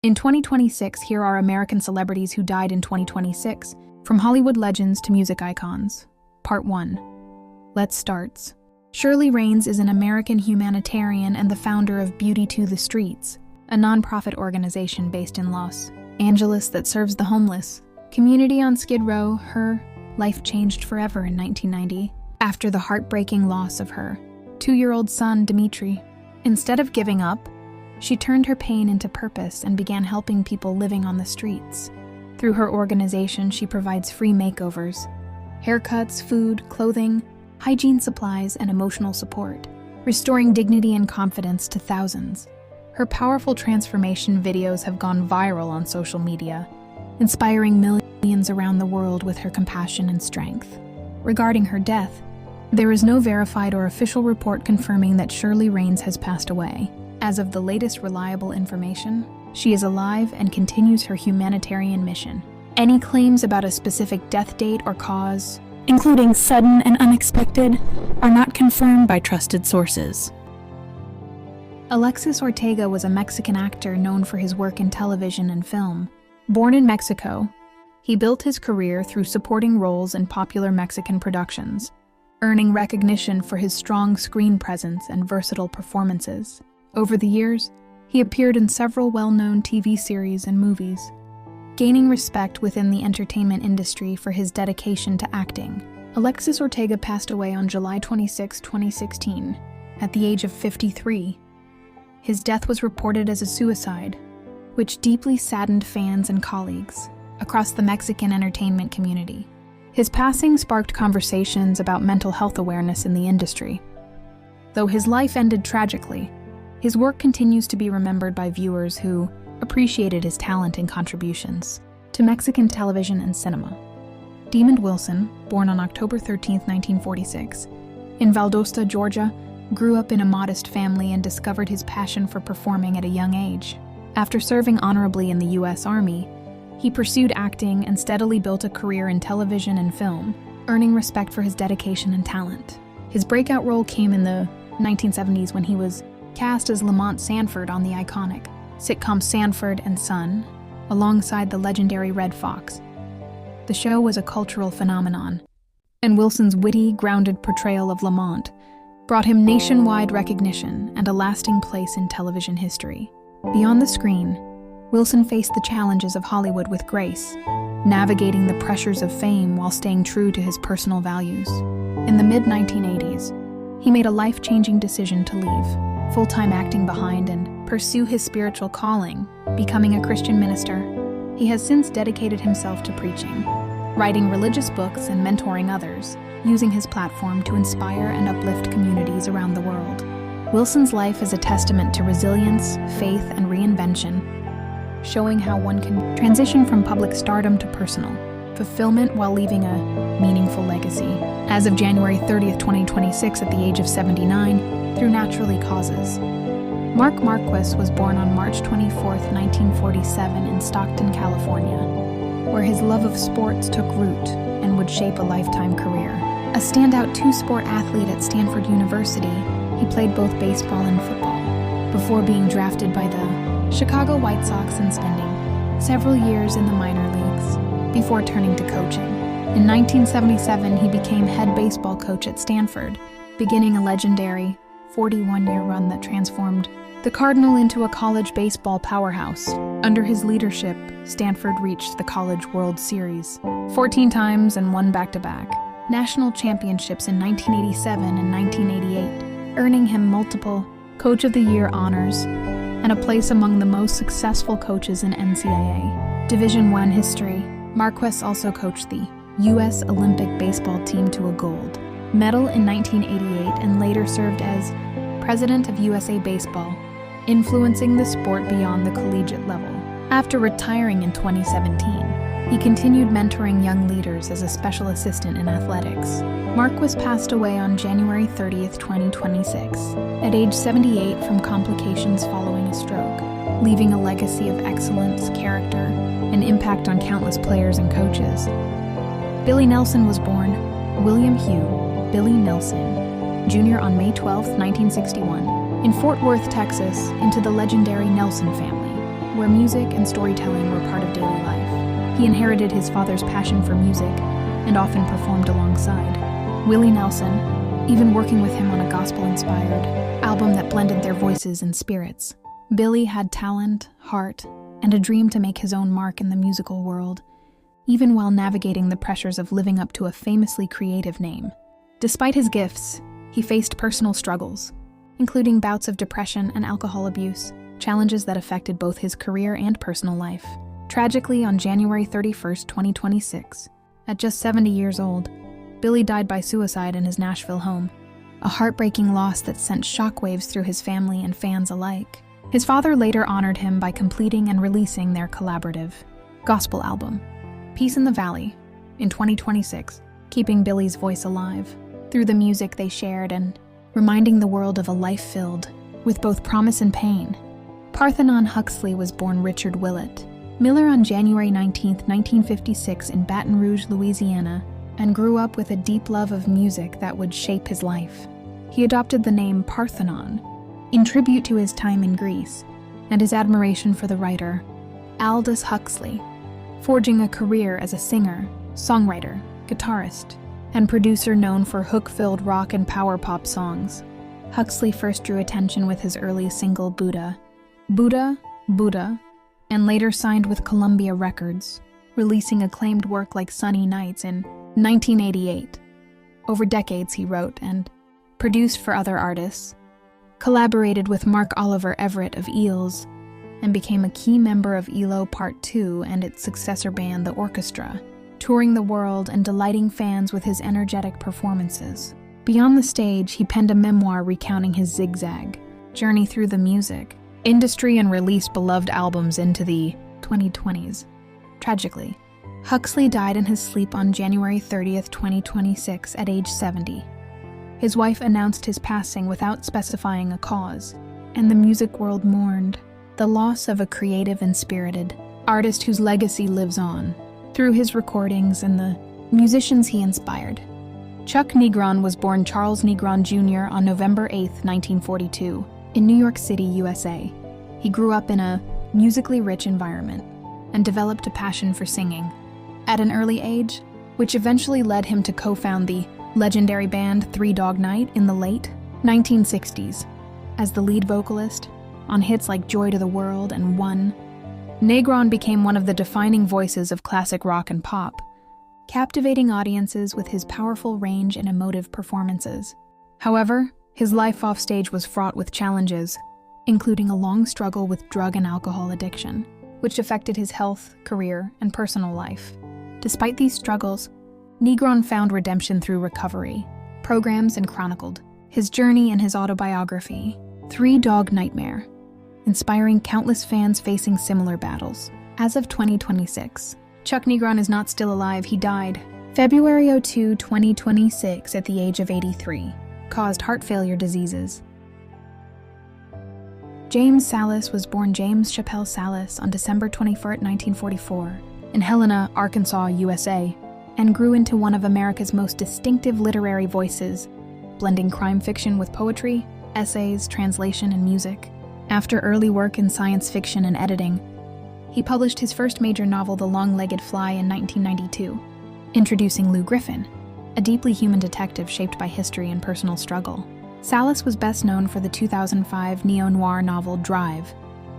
In 2026, here are American celebrities who died in 2026, from Hollywood legends to music icons. Part 1. Let's start. Shirley Raines is an American humanitarian and the founder of Beauty to the Streets, a nonprofit organization based in Los Angeles that serves the homeless. Community on Skid Row, her life changed forever in 1990 after the heartbreaking loss of her 2-year-old son, Dimitri. Instead of giving up, she turned her pain into purpose and began helping people living on the streets. Through her organization, she provides free makeovers, haircuts, food, clothing, hygiene supplies, and emotional support, restoring dignity and confidence to thousands. Her powerful transformation videos have gone viral on social media, inspiring millions around the world with her compassion and strength. Regarding her death, there is no verified or official report confirming that Shirley Raines has passed away. As of the latest reliable information, she is alive and continues her humanitarian mission. Any claims about a specific death date or cause, including sudden and unexpected, are not confirmed by trusted sources. Alexis Ortega was a Mexican actor known for his work in television and film. Born in Mexico, he built his career through supporting roles in popular Mexican productions, earning recognition for his strong screen presence and versatile performances. Over the years, he appeared in several well-known TV series and movies, gaining respect within the entertainment industry for his dedication to acting. Alexis Ortega passed away on July 26, 2016, at the age of 53. His death was reported as a suicide, which deeply saddened fans and colleagues across the Mexican entertainment community. His passing sparked conversations about mental health awareness in the industry. Though his life ended tragically, his work continues to be remembered by viewers who appreciated his talent and contributions to Mexican television and cinema. Demond Wilson, born on October 13, 1946, in Valdosta, Georgia, grew up in a modest family and discovered his passion for performing at a young age. After serving honorably in the U.S. Army, he pursued acting and steadily built a career in television and film, earning respect for his dedication and talent. His breakout role came in the 1970s when he was cast as Lamont Sanford on the iconic sitcom Sanford and Son, alongside the legendary Red Fox. The show was a cultural phenomenon, and Wilson's witty, grounded portrayal of Lamont brought him nationwide recognition and a lasting place in television history. Beyond the screen, Wilson faced the challenges of Hollywood with grace, navigating the pressures of fame while staying true to his personal values. In the mid-1980s, he made a life-changing decision to leave full-time acting behind and pursue his spiritual calling, becoming a Christian minister. He has since dedicated himself to preaching, writing religious books and mentoring others, using his platform to inspire and uplift communities around the world. Wilson's life is a testament to resilience, faith, and reinvention, showing how one can transition from public stardom to personal fulfillment while leaving a meaningful legacy. As of January 30th, 2026, at the age of 79, through naturally causes. Mark Marquez was born on March 24, 1947 in Stockton, California, where his love of sports took root and would shape a lifetime career. A standout two-sport athlete at Stanford University, he played both baseball and football, before being drafted by the Chicago White Sox and spending several years in the minor leagues, before turning to coaching. In 1977, he became head baseball coach at Stanford, beginning a legendary 41-year run that transformed the Cardinal into a college baseball powerhouse. Under his leadership, Stanford reached the College World Series 14 times and won back-to-back national championships in 1987 and 1988, earning him multiple Coach of the Year honors and a place among the most successful coaches in NCAA Division I history. Marquez also coached the U.S. Olympic baseball team to a gold medal in 1988 and later served as president of USA Baseball, influencing the sport beyond the collegiate level. After retiring in 2017, he continued mentoring young leaders as a special assistant in athletics. Marquez passed away on January 30th, 2026, at age 78 from complications following a stroke, leaving a legacy of excellence, character, and impact on countless players and coaches. Billy Nelson was born William Hugh Billy Nelson, Jr. on May 12, 1961, in Fort Worth, Texas, into the legendary Nelson family, where where music and storytelling were part of daily life. He inherited his father's passion for music and often performed alongside Willie Nelson, even working with him on a gospel-inspired album that blended their voices and spirits. Billy had talent, heart, and a dream to make his own mark in the musical world, even while navigating the pressures of living up to a famously creative name. Despite his gifts, he faced personal struggles, including bouts of depression and alcohol abuse, challenges that affected both his career and personal life. Tragically, on January 31, 2026, at just 70 years old, Billy died by suicide in his Nashville home, a heartbreaking loss that sent shockwaves through his family and fans alike. His father later honored him by completing and releasing their collaborative gospel album, Peace in the Valley, in 2026, keeping Billy's voice alive through the music they shared and reminding the world of a life filled with both promise and pain. Parthenon Huxley was born Richard Willett Miller on January 19, 1956 in Baton Rouge, Louisiana, and grew up with a deep love of music that would shape his life. He adopted the name Parthenon in tribute to his time in Greece and his admiration for the writer Aldous Huxley, forging a career as a singer, songwriter, guitarist, and producer known for hook-filled rock and power pop songs. Huxley first drew attention with his early single Buddha, and later signed with Columbia Records, releasing acclaimed work like Sunny Nights in 1988. Over decades he wrote and produced for other artists, collaborated with Mark Oliver Everett of Eels, and became a key member of ELO Part 2 and its successor band, The Orchestra, touring the world and delighting fans with his energetic performances. Beyond the stage, he penned a memoir recounting his zigzag journey through the music industry and released beloved albums into the 2020s. Tragically, Huxley died in his sleep on January 30, 2026 at age 70. His wife announced his passing without specifying a cause, and the music world mourned the loss of a creative and spirited artist whose legacy lives on through his recordings and the musicians he inspired. Chuck Negron was born Charles Negron Jr. on November 8, 1942, in New York City, USA. He grew up in a musically rich environment and developed a passion for singing at an early age, which eventually led him to co-found the legendary band Three Dog Night in the late 1960s. As the lead vocalist on hits like Joy to the World and One, Negron became one of the defining voices of classic rock and pop, captivating audiences with his powerful range and emotive performances. However, his life offstage was fraught with challenges, including a long struggle with drug and alcohol addiction, which affected his health, career, and personal life. Despite these struggles, Negron found redemption through recovery programs and chronicled his journey in his autobiography, Three Dog Nightmare, inspiring countless fans facing similar battles. As of 2026, Chuck Negron is not still alive. He died February 2, 2026 at the age of 83. Caused heart failure diseases. James Salas was born James Chappelle Salas on December 21, 1944, in Helena, Arkansas, USA, and grew into one of America's most distinctive literary voices, blending crime fiction with poetry, essays, translation, and music. After early work in science fiction and editing, he published his first major novel, The Long-Legged Fly, in 1992, introducing Lou Griffin, a deeply human detective shaped by history and personal struggle. Salas was best known for the 2005 neo-noir novel Drive,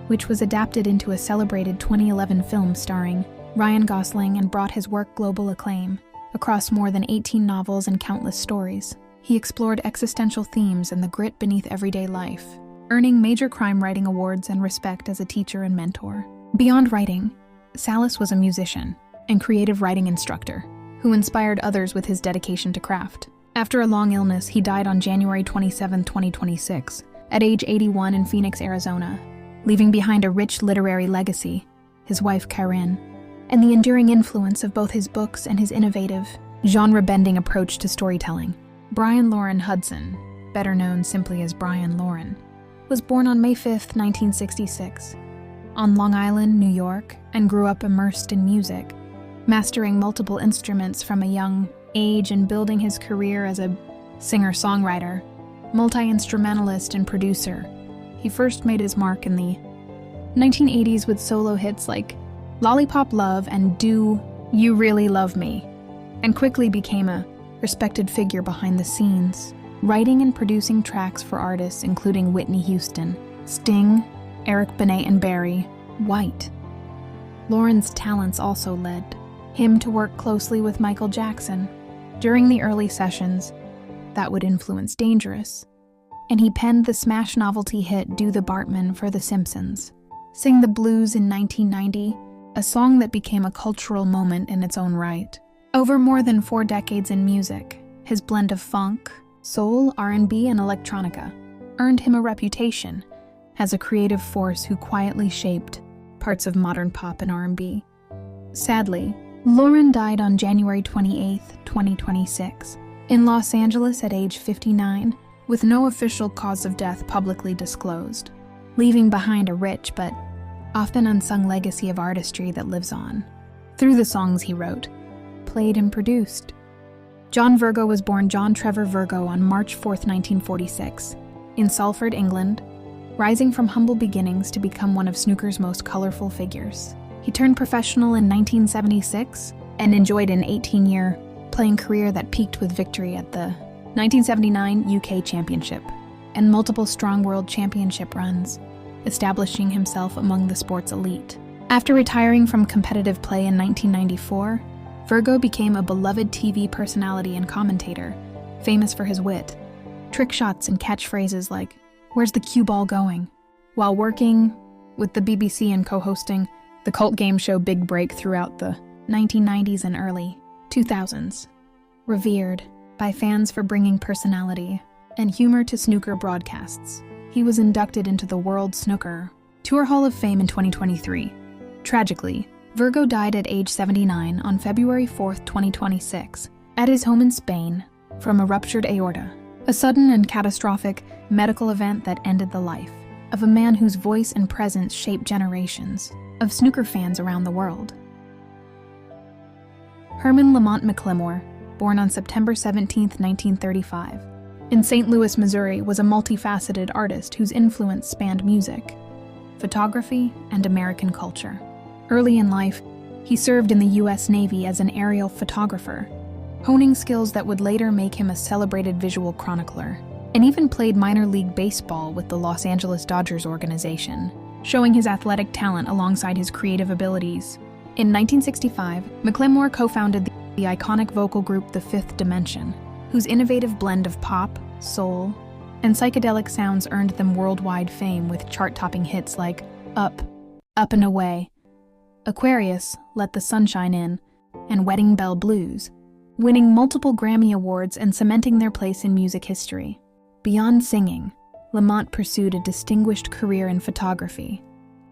which was adapted into a celebrated 2011 film starring Ryan Gosling and brought his work global acclaim. Across more than 18 novels and countless stories, he explored existential themes and the grit beneath everyday life, earning major crime writing awards and respect as a teacher and mentor. Beyond writing, Salas was a musician and creative writing instructor who inspired others with his dedication to craft. After a long illness, he died on January 27, 2026, at age 81 in Phoenix, Arizona, leaving behind a rich literary legacy, his wife Karen, and the enduring influence of both his books and his innovative, genre-bending approach to storytelling. Brian Loren Hudson, better known simply as Brian Loren, was born on May 5, 1966, on Long Island, New York, and grew up immersed in music, mastering multiple instruments from a young age and building his career as a singer-songwriter, multi-instrumentalist, and producer. He first made his mark in the 1980s with solo hits like Lollipop Love and Do You Really Love Me, and quickly became a respected figure behind the scenes, writing and producing tracks for artists including Whitney Houston, Sting, Eric Benet and Barry White. Lauren's talents also led him to work closely with Michael Jackson during the early sessions that would influence Dangerous, and he penned the smash novelty hit Do the Bartman for The Simpsons. Sing the Blues in 1990, a song that became a cultural moment in its own right. Over more than 4 decades in music, his blend of funk, soul, R&B, and electronica earned him a reputation as a creative force who quietly shaped parts of modern pop and R&B. Sadly, Lauren died on January 28, 2026, in Los Angeles at age 59, with no official cause of death publicly disclosed, leaving behind a rich but often unsung legacy of artistry that lives on through the songs he wrote, played, and produced. John Virgo was born John Trevor Virgo on March 4, 1946, in Salford, England, rising from humble beginnings to become one of snooker's most colorful figures. He turned professional in 1976 and enjoyed an 18-year playing career that peaked with victory at the 1979 UK Championship and multiple strong world championship runs, establishing himself among the sport's elite. After retiring from competitive play in 1994, Virgo became a beloved TV personality and commentator, famous for his wit, trick shots, and catchphrases like, "Where's the cue ball going?" while working with the BBC and co-hosting the cult game show Big Break throughout the 1990s and early 2000s. Revered by fans for bringing personality and humor to snooker broadcasts, he was inducted into the World Snooker Tour Hall of Fame in 2023. Tragically, Virgo died at age 79 on February 4, 2026, at his home in Spain from a ruptured aorta, a sudden and catastrophic medical event that ended the life of a man whose voice and presence shaped generations of snooker fans around the world. Herman Lamont McLemore, born on September 17, 1935, in St. Louis, Missouri, was a multifaceted artist whose influence spanned music, photography, and American culture. Early in life, he served in the U.S. Navy as an aerial photographer, honing skills that would later make him a celebrated visual chronicler, and even played minor league baseball with the Los Angeles Dodgers organization, showing his athletic talent alongside his creative abilities. In 1965, McLemore co-founded the iconic vocal group The Fifth Dimension, whose innovative blend of pop, soul, and psychedelic sounds earned them worldwide fame with chart-topping hits like Up, Up and Away, Aquarius, Let the Sunshine In, and Wedding Bell Blues, winning multiple Grammy Awards and cementing their place in music history. Beyond singing, Lamont pursued a distinguished career in photography,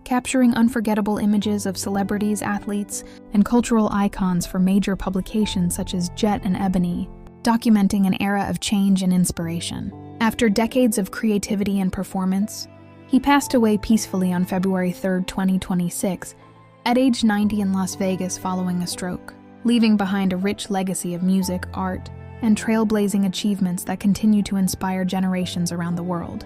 capturing unforgettable images of celebrities, athletes, and cultural icons for major publications such as Jet and Ebony, documenting an era of change and inspiration. After decades of creativity and performance, he passed away peacefully on February 3, 2026, at age 90 in Las Vegas following a stroke, leaving behind a rich legacy of music, art, and trailblazing achievements that continue to inspire generations around the world.